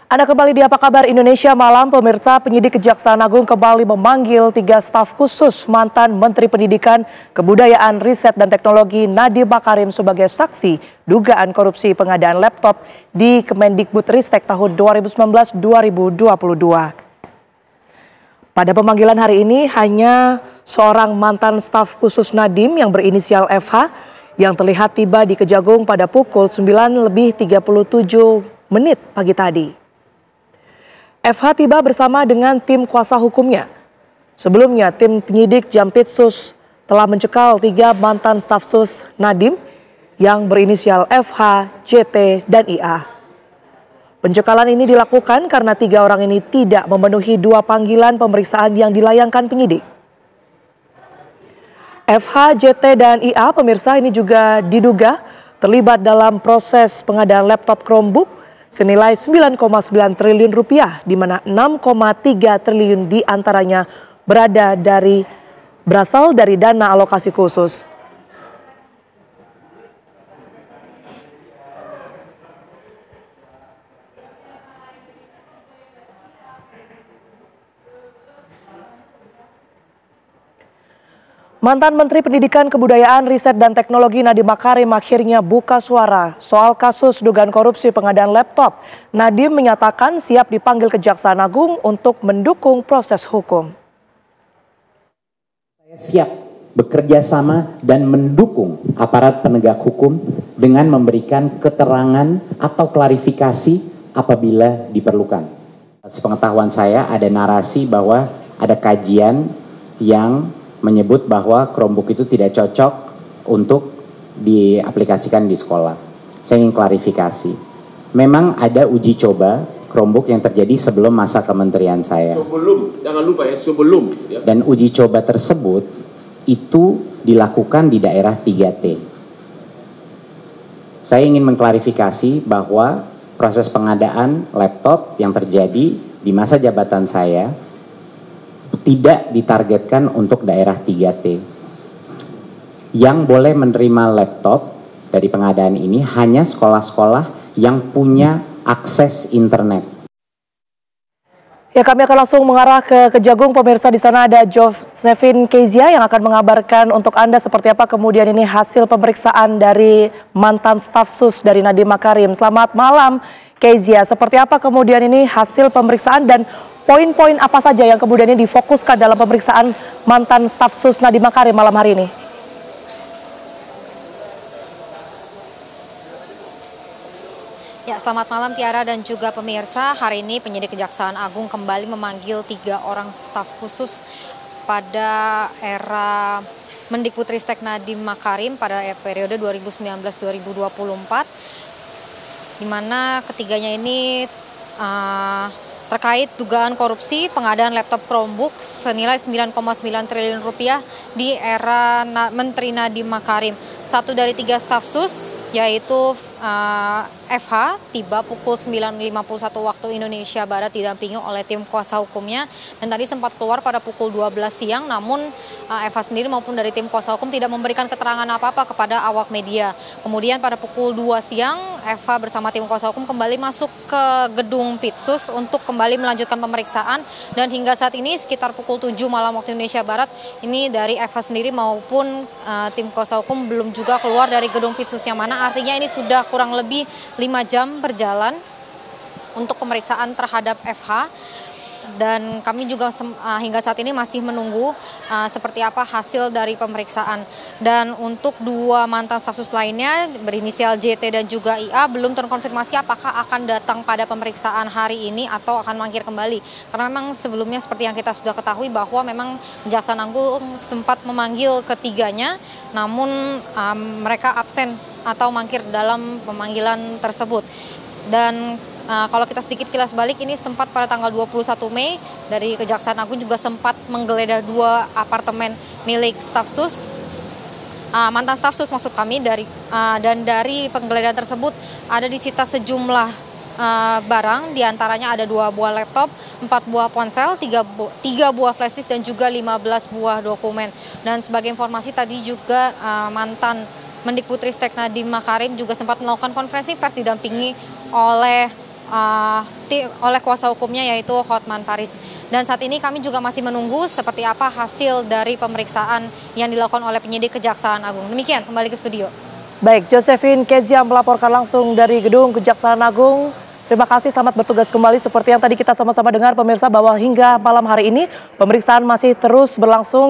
Anda kembali di Apa Kabar Indonesia Malam, pemirsa. Penyidik Kejaksaan Agung kembali memanggil 3 staf khusus mantan Menteri Pendidikan, Kebudayaan, Riset dan Teknologi Nadiem Makarim sebagai saksi dugaan korupsi pengadaan laptop di Kemendikbudristek tahun 2019-2022. Pada pemanggilan hari ini hanya seorang mantan staf khusus Nadiem yang berinisial FH yang terlihat tiba di Kejagung pada pukul 9:37 pagi tadi. FH tiba bersama dengan tim kuasa hukumnya. Sebelumnya, tim penyidik Jampitsus telah mencekal 3 mantan staf sus Nadiem yang berinisial FH, JT, dan IA. Pencekalan ini dilakukan karena 3 orang ini tidak memenuhi 2 panggilan pemeriksaan yang dilayangkan penyidik. FH, JT, dan IA, pemirsa, ini juga diduga terlibat dalam proses pengadaan laptop Chromebook senilai 9,9 triliun rupiah, di mana 6,3 triliun diantaranya berasal dari dana alokasi khusus. Mantan Menteri Pendidikan, Kebudayaan, Riset dan Teknologi Nadiem Makarim akhirnya buka suara soal kasus dugaan korupsi pengadaan laptop. Nadiem menyatakan siap dipanggil Kejaksaan Agung untuk mendukung proses hukum. Saya siap bekerja sama dan mendukung aparat penegak hukum dengan memberikan keterangan atau klarifikasi apabila diperlukan. Sepengetahuan saya ada narasi bahwa ada kajian yang menyebut bahwa Chromebook itu tidak cocok untuk diaplikasikan di sekolah. Saya ingin klarifikasi. Memang ada uji coba Chromebook yang terjadi sebelum masa kementerian saya. Sebelum, jangan lupa ya, sebelum. Ya. Dan uji coba tersebut itu dilakukan di daerah 3T. Saya ingin mengklarifikasi bahwa proses pengadaan laptop yang terjadi di masa jabatan saya tidak ditargetkan untuk daerah 3T. Yang boleh menerima laptop dari pengadaan ini hanya sekolah-sekolah yang punya akses internet. Ya, kami akan langsung mengarah ke Kejagung, pemirsa. Di sana ada Josephine Kezia yang akan mengabarkan untuk Anda seperti apa kemudian ini hasil pemeriksaan dari mantan staf sus dari Nadiem Makarim. Selamat malam, Kezia. Seperti apa kemudian ini hasil pemeriksaan dan poin-poin apa saja yang kemudian ini difokuskan dalam pemeriksaan mantan staf sus Nadiem Makarim malam hari ini? Ya, selamat malam Tiara dan juga pemirsa. Hari ini penyidik Kejaksaan Agung kembali memanggil 3 orang staf khusus pada era Mendikbudristek Nadiem Makarim pada periode 2019-2024, di mana ketiganya ini terkait dugaan korupsi pengadaan laptop Chromebook senilai 9,9 triliun rupiah di era Menteri Nadiem Makarim. 1 dari 3 staf sus yaitu FH tiba pukul 9.51 waktu Indonesia Barat didampingi oleh tim kuasa hukumnya, dan tadi sempat keluar pada pukul 12 siang, namun FH sendiri maupun dari tim kuasa hukum tidak memberikan keterangan apa-apa kepada awak media. Kemudian pada pukul 2 siang FH bersama tim kuasa hukum kembali masuk ke gedung Pitsus untuk kembali melanjutkan pemeriksaan, dan hingga saat ini sekitar pukul 7 malam waktu Indonesia Barat ini dari FH sendiri maupun tim kuasa hukum belum juga keluar dari gedung Pitsus, yang mana artinya ini sudah kurang lebih 5 jam berjalan untuk pemeriksaan terhadap FH, dan kami juga hingga saat ini masih menunggu seperti apa hasil dari pemeriksaan. Dan untuk 2 mantan staf sus lainnya berinisial JT dan juga IA belum terkonfirmasi apakah akan datang pada pemeriksaan hari ini atau akan mangkir kembali, karena memang sebelumnya seperti yang kita sudah ketahui bahwa memang Kejaksaan Agung sempat memanggil ketiganya, namun mereka absen atau mangkir dalam pemanggilan tersebut. Dan kalau kita sedikit kilas balik, ini sempat pada tanggal 21 Mei dari Kejaksaan Agung juga sempat menggeledah 2 apartemen milik staf sus, mantan staf sus maksud kami, dan dari penggeledahan tersebut ada disita sejumlah barang, diantaranya ada 2 buah laptop, 4 buah ponsel, 3 buah flash disk dan juga 15 buah dokumen. Dan sebagai informasi tadi juga mantan Mendikbudristek Nadiem Makarim juga sempat melakukan konferensi pers didampingi oleh oleh kuasa hukumnya yaitu Hotman Paris. Dan saat ini kami juga masih menunggu seperti apa hasil dari pemeriksaan yang dilakukan oleh penyidik Kejaksaan Agung. Demikian, kembali ke studio. Baik, Josephine Kezia melaporkan langsung dari gedung Kejaksaan Agung. Terima kasih, selamat bertugas kembali. Seperti yang tadi kita sama-sama dengar pemirsa bahwa hingga malam hari ini pemeriksaan masih terus berlangsung.